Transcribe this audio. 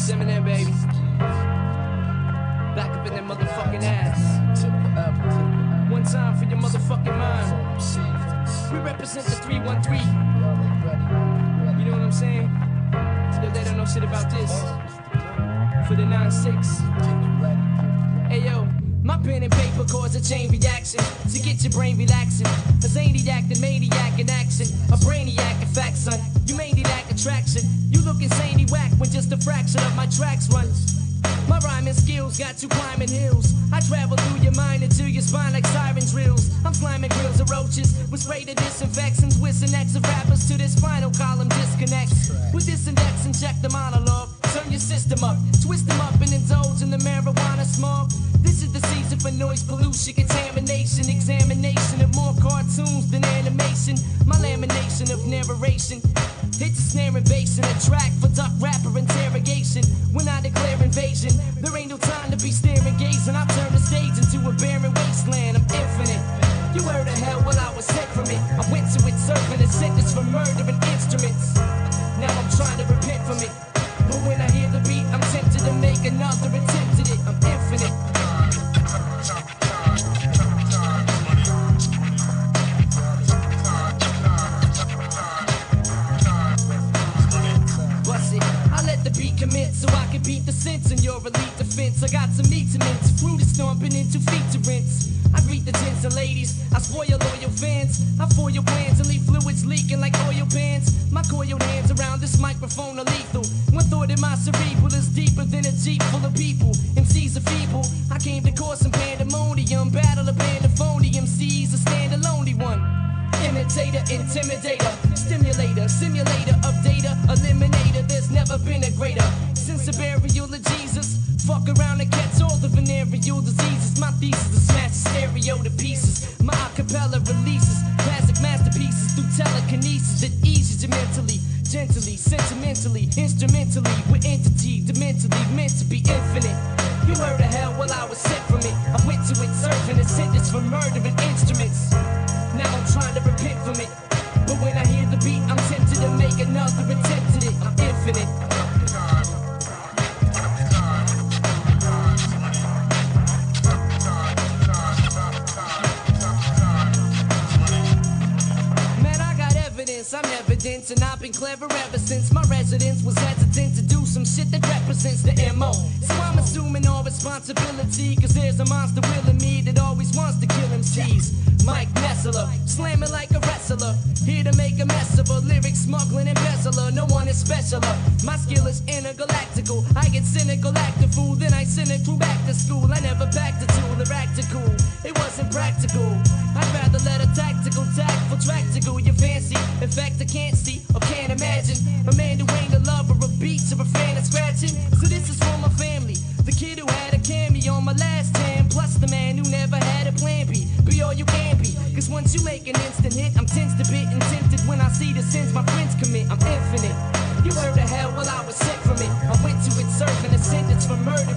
Eminem, baby. Back up in that motherfucking ass. One time for your motherfucking mind. We represent the 313. You know what I'm saying? Yo, they don't know shit about this. For the 9-6. Hey yo, my pen and paper cause a chain reaction to get your brain relaxing. A zaniac, the maniac in action. A brainiac, in fact, son. You mainly lack attraction. You look insanely whack when just a fraction of my tracks run. My rhyming skills got you climbing hills. I travel through your mind into your spine like siren drills. I'm slamming grills of roaches with spray to disinfect and twist and X of rappers to this spinal column disconnects. With this index, inject the monologue. Turn your system up, twist them up and indulge in the marijuana smog. This is the season for noise pollution, contamination, examination of more cartoons than animation. My lamination of narration hits a snare invasion, a track for duck rapper interrogation. When I declare invasion, there ain't no time to be staring, gazing. I turn the stage into a barren wasteland. I'm infinite. You heard of hell, well I was sent from it. I went to it serving a sentence for murdering instruments. Now I'm trying to repent from it. But when I hear the beat, I'm tempted to make another attempt at it. I'm infinite. The beat commit so I can beat the sense in your elite defense. I got some meat to mince, fruit is stomping into feet to rinse. I greet the gents and ladies, I spoil loyal fans. I foil your plans and leave fluids leaking like oil pans. My coiled hands around this microphone are lethal. One thought in my cerebral is deeper than a jeep full of people. MCs are feeble, I came to cause some pandemonium. Battle of pandemonium, MCs a stand-alone one. Imitator, intimidator, stimulator, simulator of data, eliminator. There's never been a greater since the burial of Jesus. Fuck around and catch all the venereal diseases. My thesis is smash the stereo to pieces. My acapella releases classic masterpieces through telekinesis that eases you mentally, gently, sentimentally, instrumentally. With entity, dementally meant to be infinite. You heard of hell, well I was sent from it. I went to it serving a sentence for murdering instruments. Now I'm trying to repent from it. But when I hear the beat, I'm tempted to make another attempt at it. I'm infinite. Man, I got evidence, I'm evidence, and I've been clever ever since my residence was hesitant to do some shit that represents the MO. So I'm assuming all responsibility, cause there's a monster will in me that always wants to kill MCs. Mike Nessler, slamming like a wrestler. Here to make a mess of a lyric smuggling embezzler. No one is specialer. My skill is intergalactical. I get cynical, act a fool, then I cynical back to school. I never packed a tool or act a cool. It wasn't practical. I'd rather let a tactical, tactful track to go. You're fancy. In fact, I can't see or can't imagine a man who ain't a lover of beats or a fan of scratching. So this is for my family. The kid who had a cameo on my last jam, plus the man who never had a plan B. Be all you can be, cause once you make an instant hit, I'm tensed a bit and tempted when I see the sins my friends commit. I'm infinite. You heard of hell, well I was sent from it. I went to it serving a sentence for murder